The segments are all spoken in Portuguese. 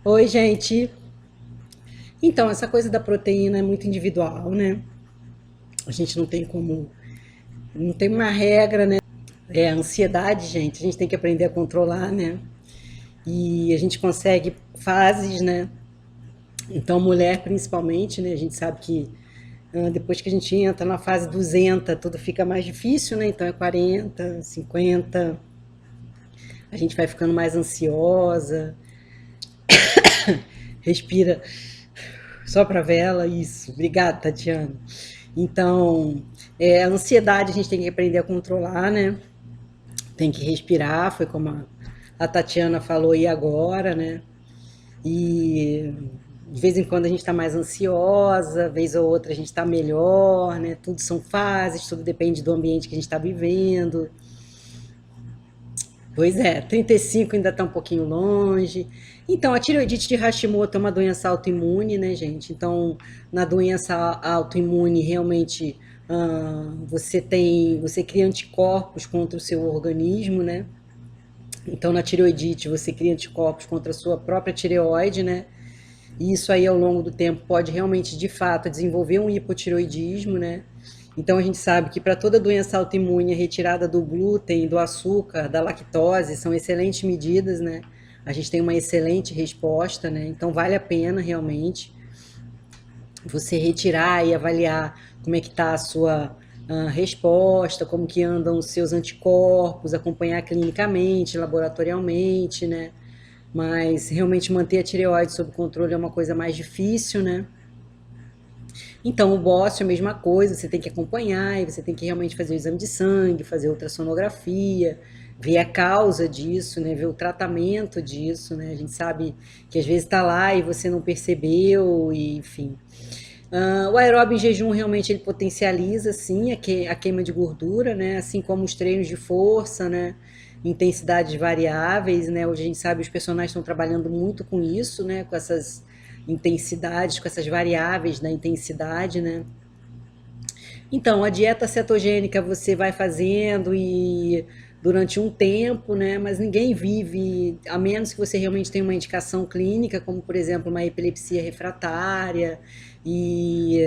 Oi, gente. Então, essa coisa da proteína é muito individual, né? A gente não tem como, não tem uma regra, né? É a ansiedade, gente, a gente tem que aprender a controlar, né? E a gente consegue fases, né? Então, mulher principalmente, né? A gente sabe que depois que a gente entra na fase 200, tudo fica mais difícil, né? Então é 40, 50, a gente vai ficando mais ansiosa, respira só para vela, isso. Obrigada, Tatiana. Então, a ansiedade a gente tem que aprender a controlar, né? Tem que respirar, foi como a Tatiana falou aí agora, né? E de vez em quando a gente está mais ansiosa, vez ou outra a gente está melhor, né? Tudo são fases, tudo depende do ambiente que a gente está vivendo. Pois é, 35 ainda está um pouquinho longe. Então, a tireoidite de Hashimoto é uma doença autoimune, né, gente? Então, na doença autoimune, realmente você cria anticorpos contra o seu organismo, né? Então, na tireoidite, você cria anticorpos contra a sua própria tireoide, né? E isso aí, ao longo do tempo, pode realmente, de fato, desenvolver um hipotireoidismo, né? Então, a gente sabe que para toda doença autoimune, a retirada do glúten, do açúcar, da lactose, são excelentes medidas, né? A gente tem uma excelente resposta, né? Então, vale a pena, realmente, você retirar e avaliar como é que está a sua resposta, como que andam os seus anticorpos, acompanhar clinicamente, laboratorialmente, né? Mas realmente manter a tireoide sob controle é uma coisa mais difícil, né? Então, o bócio é a mesma coisa, você tem que acompanhar, e você tem que realmente fazer o exame de sangue, fazer ultrassonografia, ver a causa disso, né? Ver o tratamento disso, né? A gente sabe que às vezes está lá e você não percebeu, e, enfim. O aeróbio em jejum realmente ele potencializa, sim, a queima de gordura, né? Assim como os treinos de força, né? Intensidades variáveis, né? Hoje a gente sabe que os personagens estão trabalhando muito com isso, né? Com essas intensidades, com essas variáveis da intensidade, né? Então, a dieta cetogênica você vai fazendo e durante um tempo, né? Mas ninguém vive, a menos que você realmente tenha uma indicação clínica, como por exemplo uma epilepsia refratária e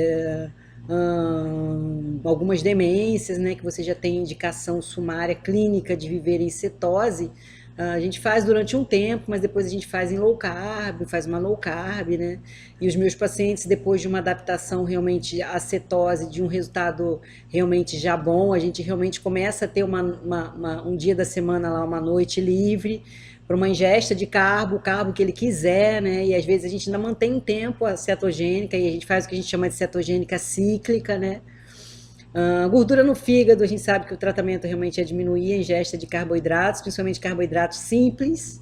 algumas demências, né? Que você já tem indicação sumária clínica de viver em cetose. A gente faz durante um tempo, mas depois a gente faz em low carb, faz uma low carb, né? E os meus pacientes, depois de uma adaptação realmente à cetose, de um resultado realmente já bom, a gente realmente começa a ter um dia da semana lá, uma noite livre, para uma ingesta de carbo, o carbo que ele quiser, né? E às vezes a gente ainda mantém um tempo a cetogênica e a gente faz o que a gente chama de cetogênica cíclica, né? Gordura no fígado, a gente sabe que o tratamento realmente é diminuir a ingesta de carboidratos, principalmente carboidratos simples,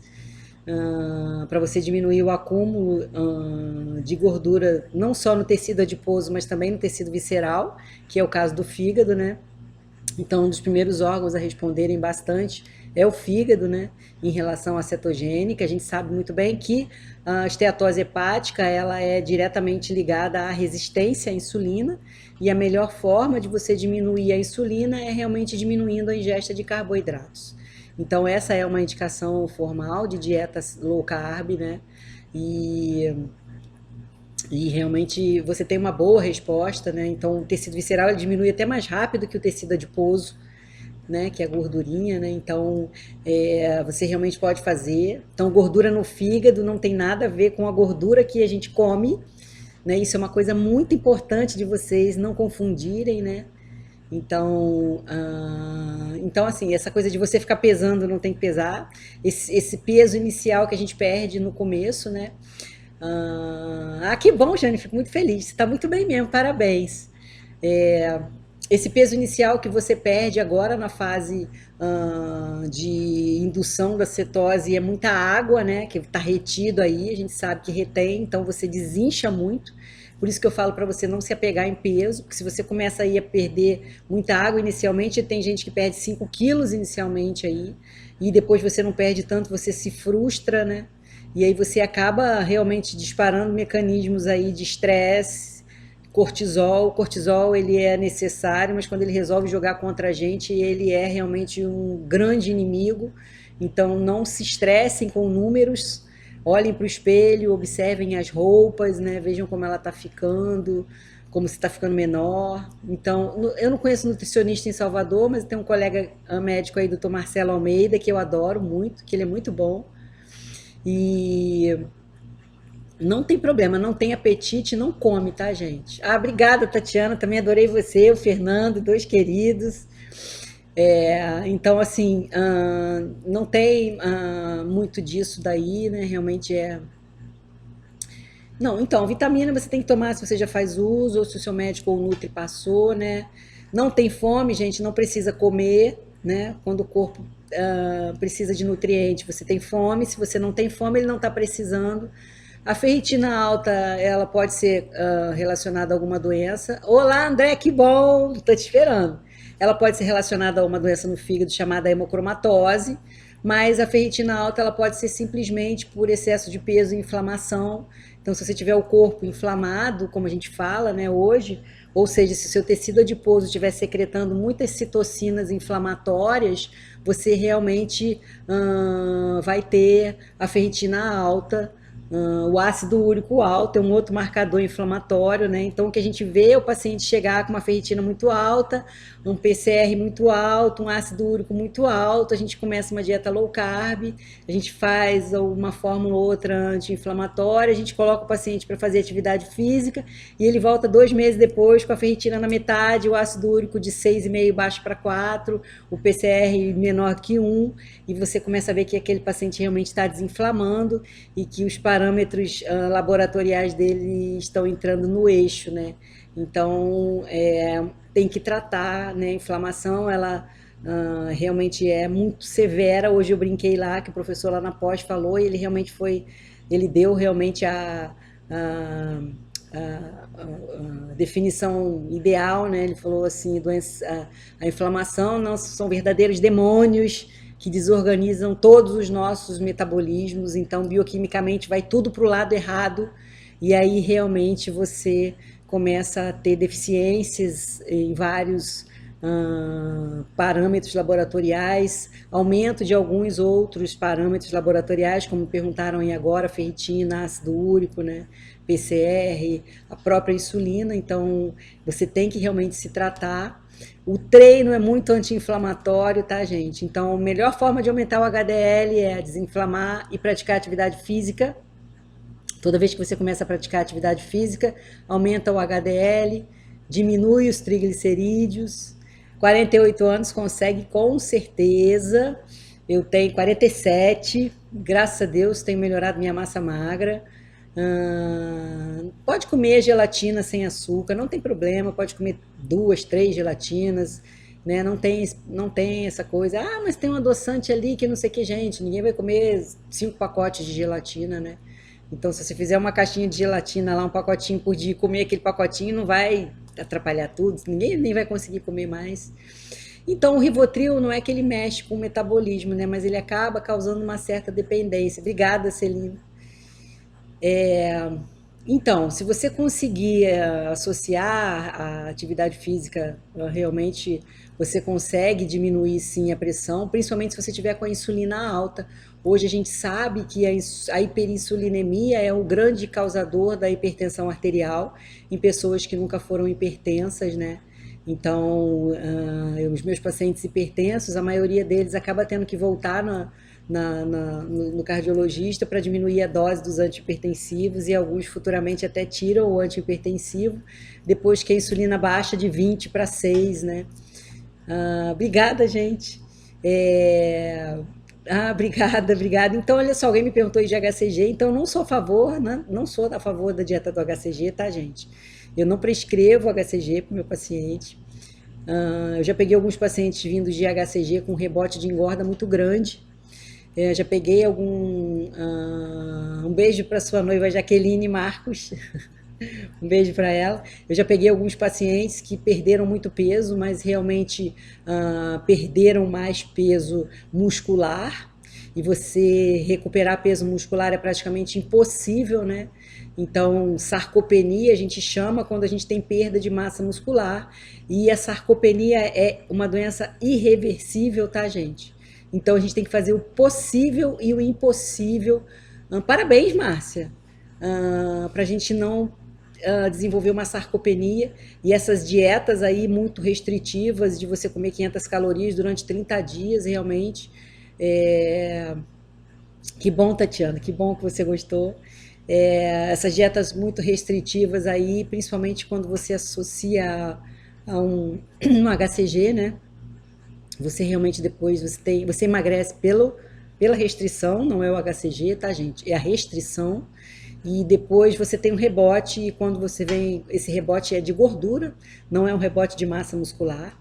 para você diminuir o acúmulo de gordura, não só no tecido adiposo, mas também no tecido visceral, que é o caso do fígado, né? Então, um dos primeiros órgãos a responderem bastante é o fígado, né? Em relação à cetogênica, a gente sabe muito bem que a esteatose hepática ela é diretamente ligada à resistência à insulina e a melhor forma de você diminuir a insulina é realmente diminuindo a ingesta de carboidratos. Então, essa é uma indicação formal de dieta low carb, né? E e realmente você tem uma boa resposta, né? Então o tecido visceral ele diminui até mais rápido que o tecido adiposo, né? Que é a gordurinha, né? Então você realmente pode fazer. Então gordura no fígado não tem nada a ver com a gordura que a gente come, né? Isso é uma coisa muito importante de vocês não confundirem, né? Então assim, essa coisa de você ficar pesando não tem que pesar. Esse peso inicial que a gente perde no começo, né? Que bom, Jane, fico muito feliz. Você está muito bem mesmo, parabéns. É, esse peso inicial que você perde agora na fase de indução da cetose é muita água, né? Que está retido aí, a gente sabe que retém, então você desincha muito. Por isso que eu falo para você não se apegar em peso, porque se você começa aí a perder muita água inicialmente, tem gente que perde 5 quilos inicialmente aí, e depois você não perde tanto, você se frustra, né? E aí você acaba realmente disparando mecanismos aí de estresse, cortisol. O cortisol ele é necessário, mas quando ele resolve jogar contra a gente, ele é realmente um grande inimigo. Então não se estressem com números, olhem para o espelho, observem as roupas, né? Vejam como ela está ficando, como se está ficando menor. Então, eu não conheço nutricionista em Salvador, mas tem um colega médico aí, doutor Marcelo Almeida, que eu adoro muito, que ele é muito bom. E não tem problema, não tem apetite, não come, tá, gente? Ah, obrigada, Tatiana, também adorei você, o Fernando, dois queridos. Então, assim, não tem muito disso daí, né? Realmente é. Não, então, vitamina você tem que tomar se você já faz uso, ou se o seu médico ou o Nutri passou, né? Não tem fome, gente, não precisa comer, né? Quando o corpo precisa de nutriente, você tem fome. Se você não tem fome, ele não está precisando. A ferritina alta, ela pode ser relacionada a alguma doença. Olá, André, que bom! Tô te esperando. Ela pode ser relacionada a uma doença no fígado chamada hemocromatose, mas a ferritina alta ela pode ser simplesmente por excesso de peso e inflamação. Então, se você tiver o corpo inflamado, como a gente fala, né, hoje, ou seja, se o seu tecido adiposo estiver secretando muitas citocinas inflamatórias, você realmente vai ter a ferritina alta. O ácido úrico alto é um outro marcador inflamatório, né? Então, o que a gente vê é o paciente chegar com uma ferritina muito alta, um PCR muito alto, um ácido úrico muito alto, a gente começa uma dieta low carb, a gente faz uma fórmula ou outra anti-inflamatória, a gente coloca o paciente para fazer atividade física e ele volta 2 meses depois com a ferritina na metade, o ácido úrico de 6,5 baixo para 4, o PCR menor que 1, e você começa a ver que aquele paciente realmente está desinflamando e que os parâmetros laboratoriais dele estão entrando no eixo, né? Então, tem que tratar, né? A inflamação, ela realmente é muito severa. Hoje eu brinquei lá, que o professor lá na pós falou, e ele realmente foi, ele deu realmente a definição ideal, né? Ele falou assim, a inflamação não são verdadeiros demônios que desorganizam todos os nossos metabolismos, então bioquimicamente vai tudo para o lado errado, e aí realmente você começa a ter deficiências em vários parâmetros laboratoriais, aumento de alguns outros parâmetros laboratoriais, como perguntaram aí agora, ferritina, ácido úrico, né? PCR, a própria insulina. Então você tem que realmente se tratar. O treino é muito anti-inflamatório, tá, gente? Então a melhor forma de aumentar o HDL é desinflamar e praticar atividade física. Toda vez que você começa a praticar atividade física, aumenta o HDL, diminui os triglicerídeos. 48 anos consegue com certeza. Eu tenho 47, graças a Deus tenho melhorado minha massa magra. Pode comer gelatina sem açúcar, não tem problema, pode comer 2, 3 gelatinas, né? Não tem essa coisa, mas tem um adoçante ali que não sei o que, gente, ninguém vai comer 5 pacotes de gelatina, né? Então, se você fizer uma caixinha de gelatina lá, um pacotinho por dia, e comer aquele pacotinho, não vai atrapalhar tudo, ninguém nem vai conseguir comer mais. Então, o Rivotril não é que ele mexe com o metabolismo, né? Mas ele acaba causando uma certa dependência. Obrigada, Celina. Então, se você conseguir associar a atividade física, realmente você consegue diminuir sim a pressão, principalmente se você tiver com a insulina alta. Hoje a gente sabe que a hiperinsulinemia é o grande causador da hipertensão arterial em pessoas que nunca foram hipertensas, né? Então, os meus pacientes hipertensos, a maioria deles acaba tendo que voltar no cardiologista para diminuir a dose dos antihipertensivos, e alguns futuramente até tiram o antihipertensivo depois que a insulina baixa de 20 para 6, né? Obrigada, gente. Obrigada, obrigada. Então, olha só, alguém me perguntou aí de HCG, então eu não sou a favor, né? Não sou a favor da dieta do HCG, tá, gente? Eu não prescrevo HCG para o meu paciente. Eu já peguei alguns pacientes vindos de HCG com rebote de engorda muito grande. Já peguei um beijo para sua noiva Jaqueline Marcos. Um beijo para ela. Eu já peguei alguns pacientes que perderam muito peso, mas realmente perderam mais peso muscular. E você recuperar peso muscular é praticamente impossível, né? Então, sarcopenia a gente chama quando a gente tem perda de massa muscular. E a sarcopenia é uma doença irreversível, tá, gente? Então, a gente tem que fazer o possível e o impossível Parabéns, Márcia, para a gente não desenvolver uma sarcopenia e essas dietas aí muito restritivas de você comer 500 calorias durante 30 dias, realmente. É, que bom, Tatiana, que bom que você gostou. Essas dietas muito restritivas aí, principalmente quando você associa a um HCG, né? Você realmente depois você emagrece pela restrição, não é o HCG, tá, gente? É a restrição. E depois você tem um rebote, e quando você vem, esse rebote é de gordura, não é um rebote de massa muscular.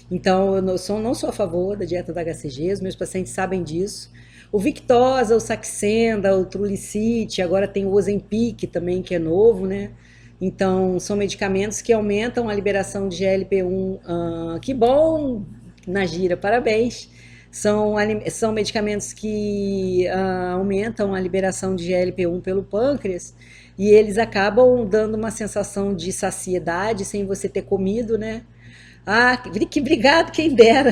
Então, eu não sou a favor da dieta da HCG, os meus pacientes sabem disso. O Victoza, o Saxenda, o Trulicity, agora tem o Ozempic também, que é novo, né? Então, são medicamentos que aumentam a liberação de GLP-1. Que bom, Nagira, parabéns. São medicamentos que aumentam a liberação de GLP-1 pelo pâncreas e eles acabam dando uma sensação de saciedade sem você ter comido, né? Que obrigado, quem dera.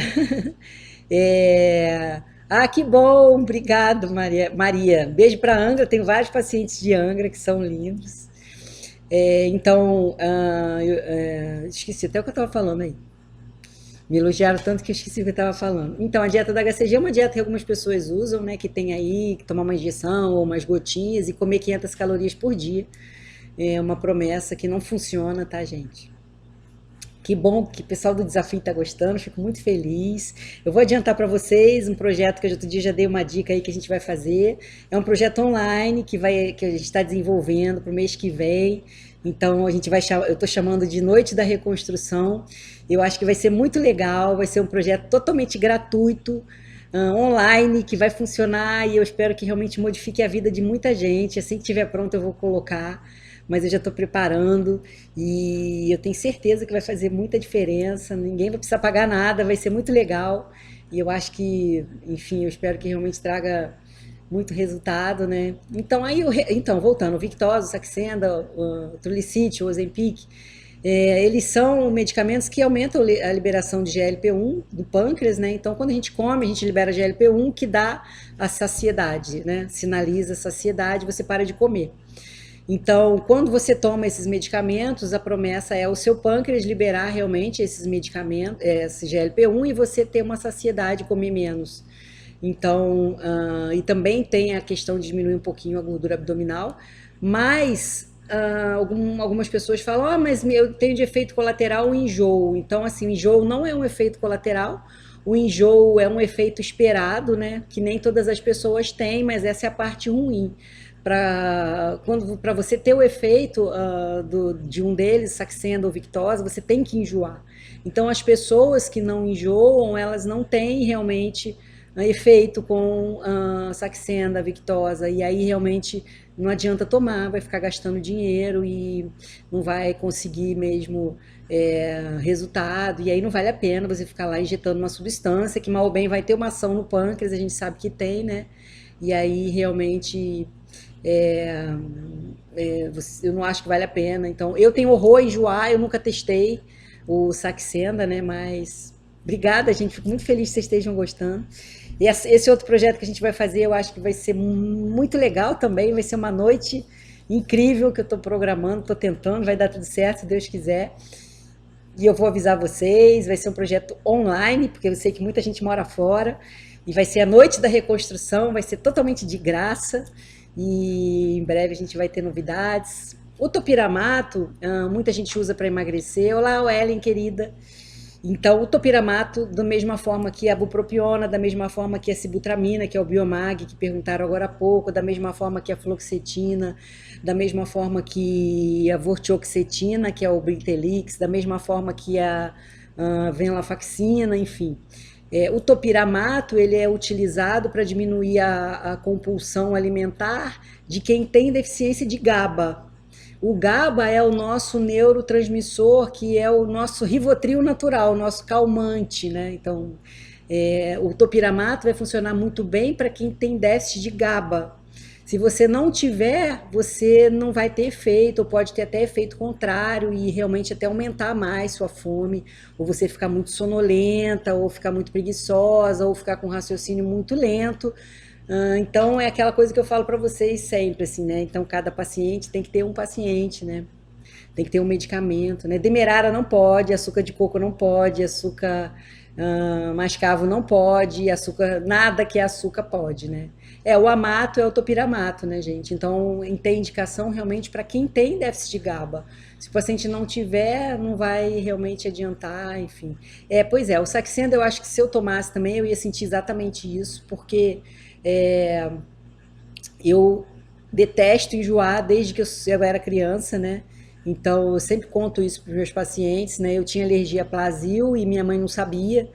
É, que bom, obrigado, Maria. Maria, beijo para Angra. Tenho vários pacientes de Angra que são lindos. Então, esqueci até o que eu estava falando aí. Me elogiaram tanto que eu esqueci o que eu estava falando. Então, a dieta da HCG é uma dieta que algumas pessoas usam, né? Que tem aí que tomar uma injeção ou umas gotinhas e comer 500 calorias por dia. É uma promessa que não funciona, tá, gente? Que bom que o pessoal do desafio está gostando, fico muito feliz. Eu vou adiantar para vocês um projeto que outro dia já dei uma dica aí que a gente vai fazer. É um projeto online que a gente está desenvolvendo para o mês que vem. Então eu estou chamando de Noite da Reconstrução. Eu acho que vai ser muito legal, vai ser um projeto totalmente gratuito, online, que vai funcionar e eu espero que realmente modifique a vida de muita gente. Assim que estiver pronto eu vou colocar, mas eu já estou preparando e eu tenho certeza que vai fazer muita diferença. Ninguém vai precisar pagar nada, vai ser muito legal. E eu acho que, enfim, eu espero que realmente traga muito resultado, né? Então, voltando, o Victoza, o Saxenda, o Trulicity, o Ozempic, eles são medicamentos que aumentam a liberação de GLP-1 do pâncreas, né? Então, quando a gente come, a gente libera GLP-1 que dá a saciedade, né? Sinaliza a saciedade, você para de comer. Então, quando você toma esses medicamentos, a promessa é o seu pâncreas liberar realmente esses medicamentos, esse GLP-1, e você ter uma saciedade, comer menos. Então, e também tem a questão de diminuir um pouquinho a gordura abdominal, mas algumas pessoas falam, mas eu tenho de efeito colateral o enjoo. Então, assim, o enjoo não é um efeito colateral, o enjoo é um efeito esperado, né? Que nem todas as pessoas têm, mas essa é a parte ruim. Para você ter o efeito de um deles, Saxenda ou Victoza, você tem que enjoar. Então, as pessoas que não enjoam, elas não têm realmente efeito com Saxenda, Victoza, e aí realmente não adianta tomar, vai ficar gastando dinheiro e não vai conseguir mesmo resultado, e aí não vale a pena você ficar lá injetando uma substância que mal ou bem vai ter uma ação no pâncreas, a gente sabe que tem, né? E aí realmente eu não acho que vale a pena. Então, eu tenho horror a enjoar, eu nunca testei o Saxenda, né? Mas obrigada, gente. Fico muito feliz que vocês estejam gostando. E esse outro projeto que a gente vai fazer, eu acho que vai ser muito legal também. Vai ser uma noite incrível que eu estou programando, estou tentando, vai dar tudo certo, se Deus quiser. E eu vou avisar vocês, vai ser um projeto online, porque eu sei que muita gente mora fora. E vai ser a Noite da Reconstrução, vai ser totalmente de graça. E em breve a gente vai ter novidades. O topiramato, muita gente usa para emagrecer. Olá, Ellen, querida. Então, o topiramato, da mesma forma que a bupropiona, da mesma forma que a sibutramina, que é o Biomag, que perguntaram agora há pouco, da mesma forma que a fluoxetina, da mesma forma que a vortioxetina, que é o Brintellix, da mesma forma que a venlafaxina, enfim. O topiramato ele é utilizado para diminuir a compulsão alimentar de quem tem deficiência de GABA. O GABA é o nosso neurotransmissor, que é o nosso Rivotril natural, o nosso calmante, né? Então, o topiramato vai funcionar muito bem para quem tem déficit de GABA. Se você não tiver, você não vai ter efeito, ou pode ter até efeito contrário e realmente até aumentar mais sua fome, ou você ficar muito sonolenta, ou ficar muito preguiçosa, ou ficar com raciocínio muito lento, Então é aquela coisa que eu falo para vocês sempre, assim, né? Então cada paciente tem que ter um paciente, né? Tem que ter um medicamento, né? Demerara não pode, açúcar de coco não pode, açúcar mascavo não pode, açúcar, nada que é açúcar pode, né? O amato é o topiramato, né, gente? Então, tem indicação realmente para quem tem déficit de GABA. Se o paciente não tiver, não vai realmente adiantar, enfim. Pois é, o Saxenda eu acho que se eu tomasse também, eu ia sentir exatamente isso, porque é, eu detesto enjoar desde que eu era criança, né? Então, eu sempre conto isso para os meus pacientes, né? Eu tinha alergia a Plasil e minha mãe não sabia.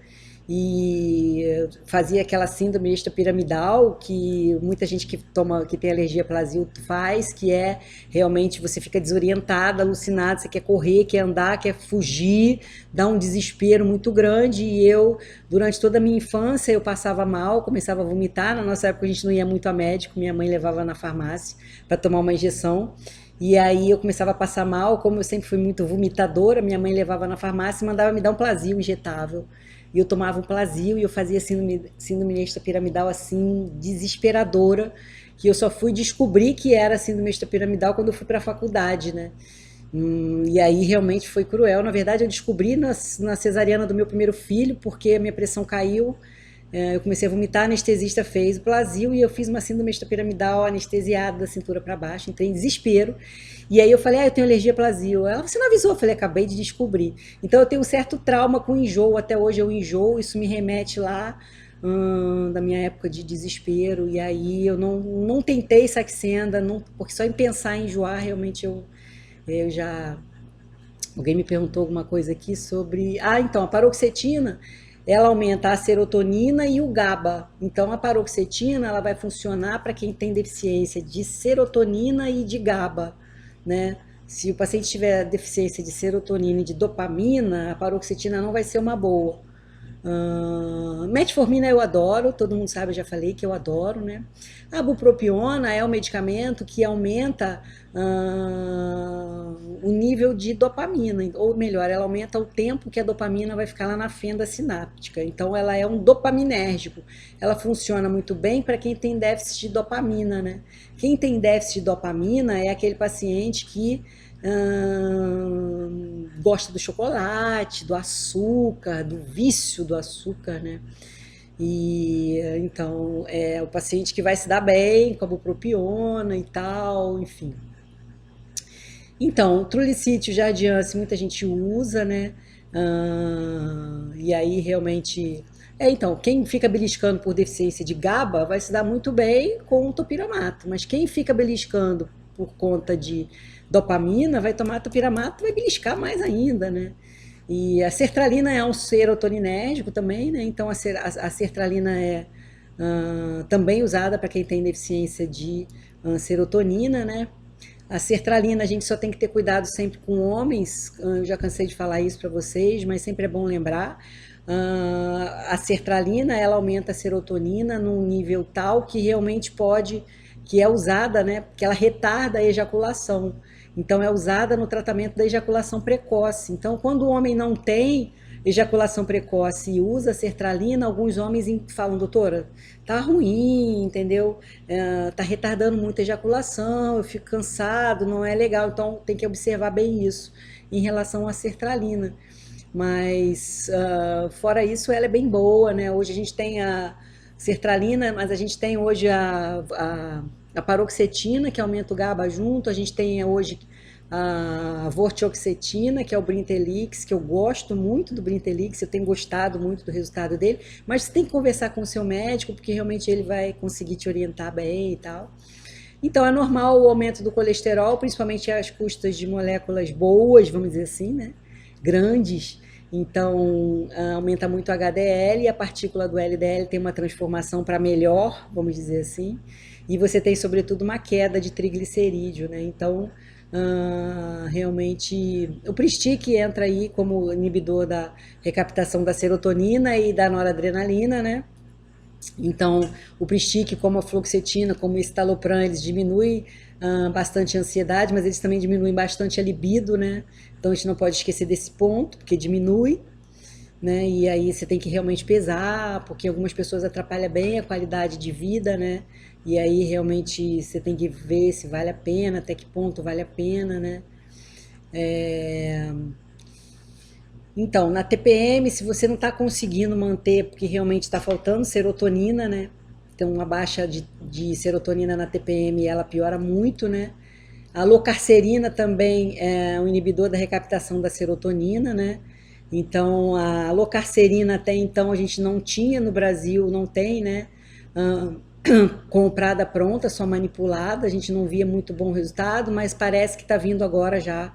E fazia aquela síndrome extrapiramidal que muita gente que toma, que tem alergia a Plasil faz, que é realmente você fica desorientada, alucinada, você quer correr, quer andar, quer fugir, dá um desespero muito grande. E eu, durante toda a minha infância, eu passava mal, começava a vomitar. Na nossa época a gente não ia muito a médico, minha mãe levava na farmácia para tomar uma injeção. E aí eu começava a passar mal, como eu sempre fui muito vomitadora, minha mãe levava na farmácia e mandava me dar um Plasil injetável. E eu tomava um Plasil e eu fazia síndrome extrapiramidal assim, desesperadora, que eu só fui descobrir que era síndrome extrapiramidal quando eu fui para a faculdade, né? E aí realmente foi cruel. Na verdade, eu descobri na cesariana do meu primeiro filho, porque a minha pressão caiu, eu comecei a vomitar, a anestesista fez o Plasil e eu fiz uma síndrome extrapiramidal anestesiada da cintura para baixo, entrei em desespero. E aí eu falei, eu tenho alergia a Plasil. Ela, você não avisou? Eu falei, acabei de descobrir. Então eu tenho um certo trauma com enjoo, até hoje eu enjoo, isso me remete lá da minha época de desespero. E aí eu não tentei Saxenda, não, porque só em pensar em enjoar, realmente eu já... Alguém me perguntou alguma coisa aqui sobre... então, a paroxetina, ela aumenta a serotonina e o GABA. Então, a paroxetina, ela vai funcionar para quem tem deficiência de serotonina e de GABA, né? Se o paciente tiver deficiência de serotonina e de dopamina, a paroxetina não vai ser uma boa. Metformina eu adoro, todo mundo sabe, eu já falei que eu adoro, né? A bupropiona é um medicamento que aumenta o nível de dopamina, ou melhor, ela aumenta o tempo que a dopamina vai ficar lá na fenda sináptica. Então, ela é um dopaminérgico. Ela funciona muito bem para quem tem déficit de dopamina, né? Quem tem déficit de dopamina é aquele paciente que gosta do chocolate, do açúcar, do vício do açúcar, né? E então é o paciente que vai se dar bem com a bupropiona e tal, enfim. Então, trulicítio, jardiance, muita gente usa, né? E aí realmente. Então, quem fica beliscando por deficiência de GABA vai se dar muito bem com o topiramato, mas quem fica beliscando por conta de dopamina vai tomar topiramato e vai beliscar mais ainda, né? E a sertralina é um serotoninérgico também, né? Então a sertralina é também usada para quem tem deficiência de serotonina, né? A sertralina a gente só tem que ter cuidado sempre com homens, eu já cansei de falar isso para vocês, mas sempre é bom lembrar. A sertralina, ela aumenta a serotonina num nível tal que realmente pode, que é usada, né, porque ela retarda a ejaculação. Então é usada no tratamento da ejaculação precoce. Então quando o homem não tem ejaculação precoce e usa sertralina, alguns homens falam, doutora, tá ruim, entendeu? Tá retardando muito a ejaculação, eu fico cansado, não é legal. Então tem que observar bem isso em relação à sertralina. Mas fora isso, ela é bem boa, né? Hoje a gente tem a sertralina, mas a gente tem hoje a paroxetina, que aumenta o GABA junto, a gente tem hoje a vortioxetina, que é o Brintelix, que eu gosto muito do Brintelix, eu tenho gostado muito do resultado dele, mas você tem que conversar com o seu médico, porque realmente ele vai conseguir te orientar bem e tal. Então é normal o aumento do colesterol, principalmente às custas de moléculas boas, vamos dizer assim, né? Grandes. Então aumenta muito o HDL e a partícula do LDL tem uma transformação para melhor, vamos dizer assim. E você tem, sobretudo, uma queda de triglicerídeo, né? Então, realmente, o Pristic entra aí como inibidor da recaptação da serotonina e da noradrenalina, né? Então, o Pristic, como a fluoxetina, como o estalopram, eles diminuem bastante a ansiedade, mas eles também diminuem bastante a libido, né? Então, a gente não pode esquecer desse ponto, porque diminui. né? E aí você tem que realmente pesar, porque algumas pessoas atrapalham bem a qualidade de vida, né? E aí realmente você tem que ver se vale a pena, até que ponto vale a pena, né? É, então, na TPM, se você não está conseguindo manter, porque realmente está faltando serotonina, né? Então, uma baixa de serotonina na TPM, ela piora muito, né? A locarcerina também é um inibidor da recaptação da serotonina, né? Então, a locarcerina até então a gente não tinha no Brasil, não tem, né? Ah, comprada pronta, só manipulada, a gente não via muito bom resultado, mas parece que está vindo agora já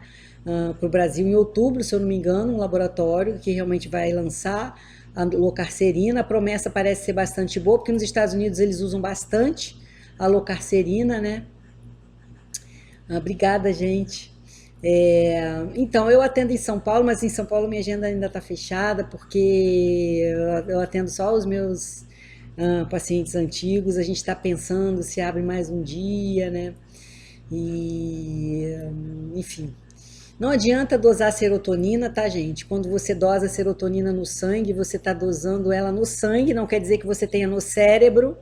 para o Brasil em outubro, se eu não me engano, um laboratório que realmente vai lançar a locarcerina. A promessa parece ser bastante boa, porque nos Estados Unidos eles usam bastante a locarcerina, né? Obrigada, gente. Então, eu atendo em São Paulo, mas em São Paulo minha agenda ainda está fechada, porque eu atendo só os meus pacientes antigos. A gente está pensando se abre mais um dia, né? E, enfim. Não adianta dosar serotonina, tá, gente? Quando você dosa serotonina no sangue, você está dosando ela no sangue, não quer dizer que você tenha no cérebro.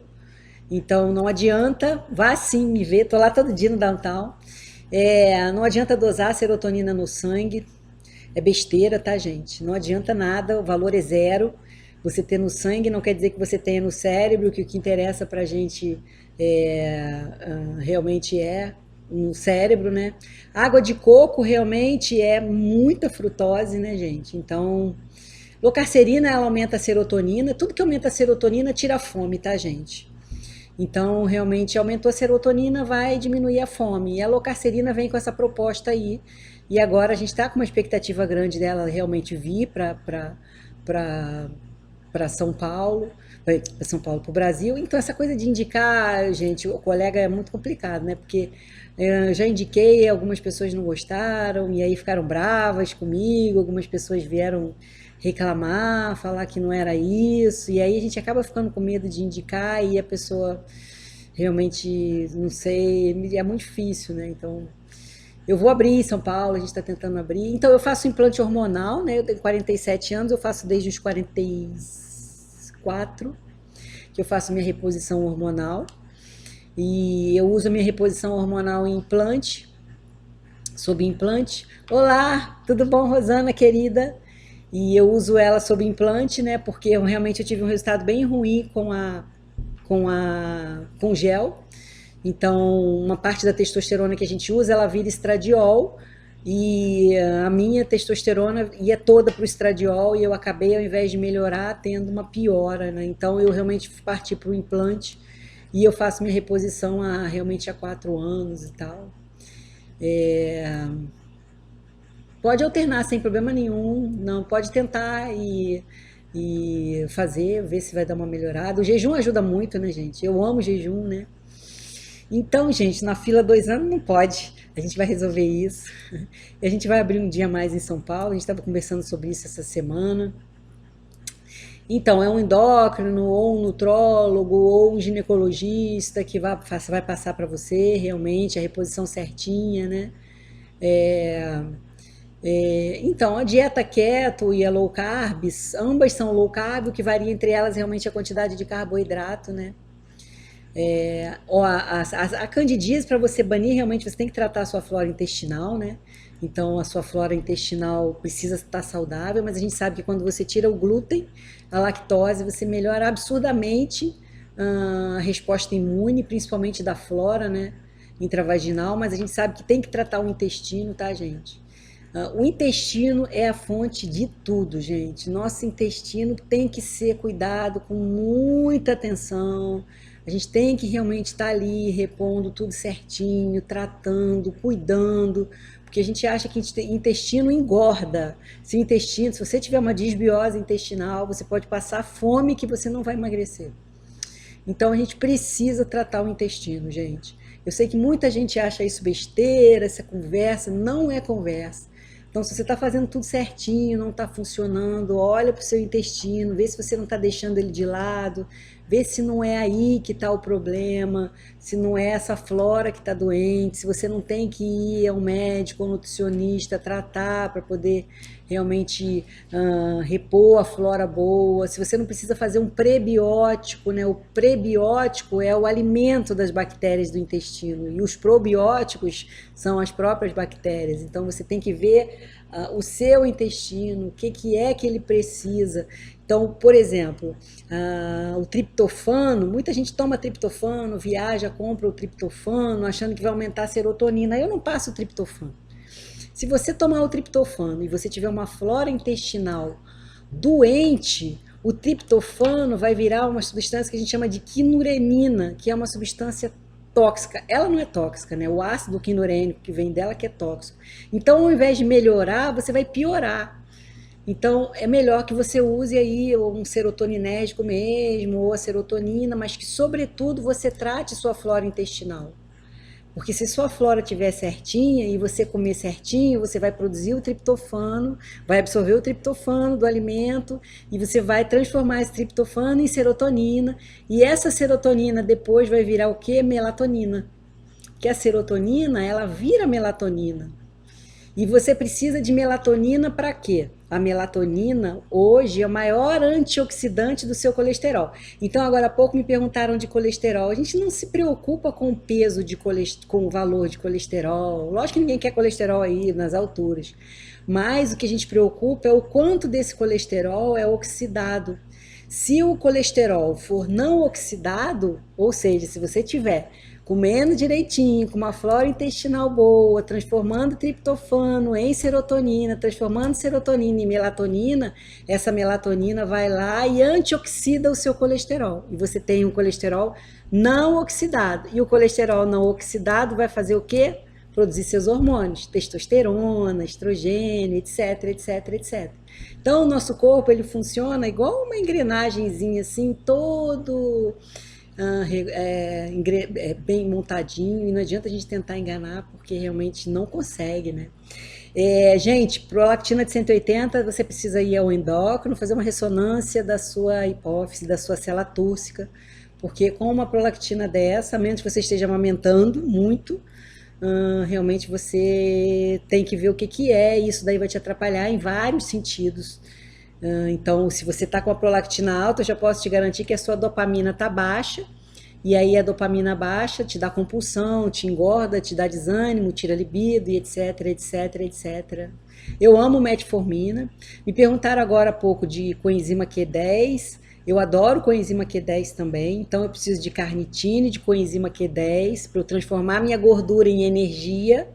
Então não adianta, vá sim me ver, tô lá todo dia no downtown. Não adianta dosar serotonina no sangue, é besteira, tá, gente? Não adianta nada, o valor é zero. Você ter no sangue não quer dizer que você tenha no cérebro, que o que interessa pra gente realmente é no cérebro, né? Água de coco realmente é muita frutose, né, gente? Então, locarcerina, ela aumenta a serotonina, tudo que aumenta a serotonina tira a fome, tá, gente? Então, realmente, aumentou a serotonina, vai diminuir a fome. E a locarcerina vem com essa proposta aí. E agora a gente está com uma expectativa grande dela realmente vir para São Paulo, para São Paulo, para o Brasil. Então, essa coisa de indicar, gente, o colega é muito complicado, né? Porque eu já indiquei, algumas pessoas não gostaram, e aí ficaram bravas comigo, algumas pessoas vieram reclamar, falar que não era isso, e aí a gente acaba ficando com medo de indicar e a pessoa realmente, não sei, é muito difícil, né? Então, eu vou abrir em São Paulo, a gente está tentando abrir. Então, eu faço implante hormonal, né? Eu tenho 47 anos, eu faço desde os 44, que eu faço minha reposição hormonal. E eu uso a minha reposição hormonal em implante, sob implante. Olá, tudo bom, Rosana, querida? E eu uso ela sob implante, né? Porque eu tive um resultado bem ruim com gel. Então, uma parte da testosterona que a gente usa, ela vira estradiol, e a minha testosterona ia toda para o estradiol, e eu acabei, ao invés de melhorar, tendo uma piora, né? Então, eu realmente parti para o implante, e eu faço minha reposição realmente há 4 anos e tal. É, Pode alternar sem problema nenhum, não, pode tentar e fazer, ver se vai dar uma melhorada. O jejum ajuda muito, né, gente? Eu amo jejum, né? Então, gente, na fila 2 anos não pode. A gente vai resolver isso. E a gente vai abrir um dia mais em São Paulo. A gente estava conversando sobre isso essa semana. Então, é um endócrino, ou um nutrólogo, ou um ginecologista que vai passar para você realmente a reposição certinha, né? É, então, a dieta keto e a low carbs, ambas são low carb, o que varia entre elas realmente é a quantidade de carboidrato, né? A candidíase, para você banir, realmente você tem que tratar a sua flora intestinal, né? Então, a sua flora intestinal precisa estar saudável, mas a gente sabe que quando você tira o glúten, a lactose, você melhora absurdamente a resposta imune, principalmente da flora, né? Intravaginal, mas a gente sabe que tem que tratar o intestino, tá, gente? O intestino é a fonte de tudo, gente. Nosso intestino tem que ser cuidado com muita atenção. A gente tem que realmente estar ali repondo tudo certinho, tratando, cuidando, porque a gente acha que intestino engorda. Se você tiver uma disbiose intestinal, você pode passar fome que você não vai emagrecer. Então a gente precisa tratar o intestino, gente. Eu sei que muita gente acha isso besteira, essa conversa, não é conversa. Então, se você está fazendo tudo certinho, não está funcionando, olha para o seu intestino, vê se você não está deixando ele de lado, vê se não é aí que está o problema, se não é essa flora que está doente, se você não tem que ir a um médico ou nutricionista tratar para poder realmente repor a flora boa, se você não precisa fazer um prebiótico, né? O prebiótico é o alimento das bactérias do intestino e os probióticos são as próprias bactérias. Então você tem que ver o seu intestino, o que é que ele precisa. Então, por exemplo, o triptofano, muita gente toma triptofano, viaja, compra o triptofano, achando que vai aumentar a serotonina. Eu não passo o triptofano. Se você tomar o triptofano e você tiver uma flora intestinal doente, o triptofano vai virar uma substância que a gente chama de quinurenina, que é uma substância tóxica. Ela não é tóxica, né? O ácido quinurênico que vem dela que é tóxico. Então, ao invés de melhorar, você vai piorar. Então, é melhor que você use aí um serotoninérgico mesmo, ou a serotonina, mas que, sobretudo, você trate sua flora intestinal. Porque se sua flora estiver certinha e você comer certinho, você vai produzir o triptofano, vai absorver o triptofano do alimento e você vai transformar esse triptofano em serotonina. E essa serotonina depois vai virar o quê? Melatonina. Que a serotonina, ela vira melatonina. E você precisa de melatonina para quê? A melatonina hoje é o maior antioxidante do seu colesterol. Então, agora há pouco me perguntaram de colesterol. A gente não se preocupa com o peso de com o valor de colesterol. Lógico que ninguém quer colesterol aí nas alturas. Mas o que a gente preocupa é o quanto desse colesterol é oxidado. Se o colesterol for não oxidado, ou seja, se você tiver comendo direitinho, com uma flora intestinal boa, transformando triptofano em serotonina, transformando serotonina em melatonina, essa melatonina vai lá e antioxida o seu colesterol. E você tem um colesterol não oxidado. E o colesterol não oxidado vai fazer o quê? Produzir seus hormônios, testosterona, estrogênio, etc, etc, etc. Então, o nosso corpo, ele funciona igual uma engrenagemzinha assim, todo bem montadinho, e não adianta a gente tentar enganar, porque realmente não consegue, né? Gente, prolactina de 180, você precisa ir ao endócrino, fazer uma ressonância da sua hipófise, da sua célula túrcica, porque com uma prolactina dessa, a menos que você esteja amamentando muito, realmente você tem que ver o que é, e isso daí vai te atrapalhar em vários sentidos. Então, se você está com a prolactina alta, eu já posso te garantir que a sua dopamina está baixa, e aí a dopamina baixa te dá compulsão, te engorda, te dá desânimo, tira libido, e etc, etc, etc. Eu amo metformina. Me perguntaram agora há pouco de coenzima Q10. Eu adoro coenzima Q10 também, então eu preciso de carnitina e de coenzima Q10 para eu transformar minha gordura em energia,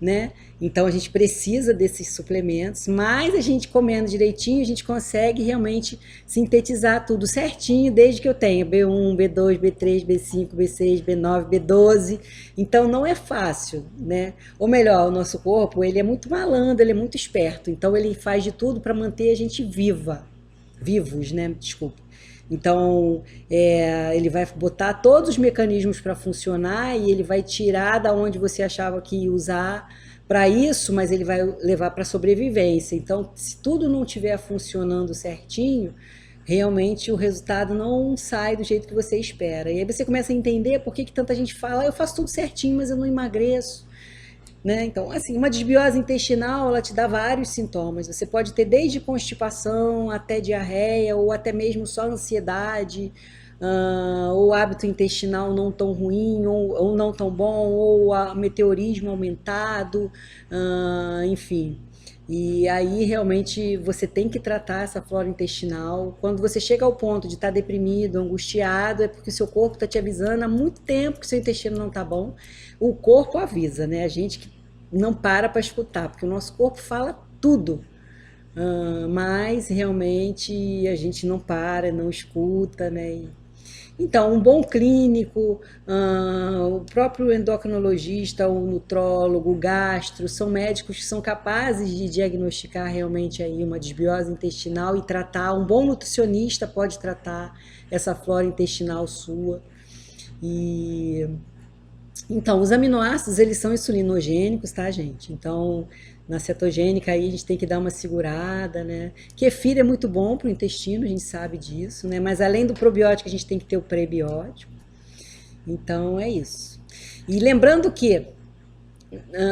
né? Então a gente precisa desses suplementos, mas a gente comendo direitinho, a gente consegue realmente sintetizar tudo certinho, desde que eu tenha B1, B2, B3, B5, B6, B9, B12. Então não é fácil, né? Ou melhor, o nosso corpo, ele é muito malandro, ele é muito esperto, então ele faz de tudo para manter a gente vivos, né? Desculpa. Então, ele vai botar todos os mecanismos para funcionar e ele vai tirar da onde você achava que ia usar para isso, mas ele vai levar para sobrevivência. Então, se tudo não estiver funcionando certinho, realmente o resultado não sai do jeito que você espera. E aí você começa a entender por que tanta gente fala, eu faço tudo certinho, mas eu não emagreço. Né? Então, assim, uma desbiose intestinal, ela te dá vários sintomas. Você pode ter desde constipação até diarreia, ou até mesmo só ansiedade, ou hábito intestinal não tão ruim, ou não tão bom, ou meteorismo aumentado, enfim. E aí realmente você tem que tratar essa flora intestinal. Quando você chega ao ponto de estar deprimido, angustiado, é porque o seu corpo está te avisando há muito tempo que o seu intestino não está bom. O corpo avisa, né? A gente que não para escutar, porque o nosso corpo fala tudo. Mas realmente a gente não para, não escuta, né? Então, um bom clínico, o próprio endocrinologista, o nutrólogo, o gastro, são médicos que são capazes de diagnosticar realmente aí uma desbiose intestinal e tratar. Um bom nutricionista pode tratar essa flora intestinal sua. Então, os aminoácidos, eles são insulinogênicos, tá, gente? Então, na cetogênica aí a gente tem que dar uma segurada, né? Kefir é muito bom para o intestino, a gente sabe disso, né? Mas além do probiótico, a gente tem que ter o prebiótico. Então, é isso. E lembrando que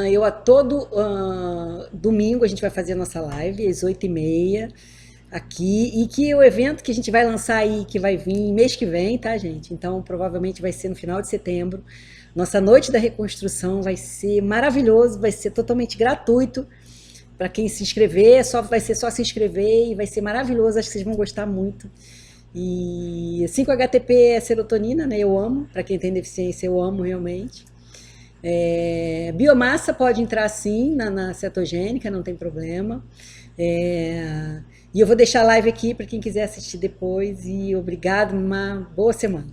Eu a todo domingo a gente vai fazer a nossa live às 8h30 aqui, e que o evento que a gente vai lançar aí, que vai vir mês que vem, tá, gente? Então provavelmente vai ser no final de setembro. Nossa Noite da Reconstrução vai ser maravilhoso, vai ser totalmente gratuito para quem se inscrever, vai ser só se inscrever e vai ser maravilhoso, acho que vocês vão gostar muito. E 5-HTP é serotonina, né? Eu amo, para quem tem deficiência, eu amo realmente. Biomassa pode entrar sim na cetogênica, não tem problema. E eu vou deixar a live aqui para quem quiser assistir depois. E obrigado, uma boa semana.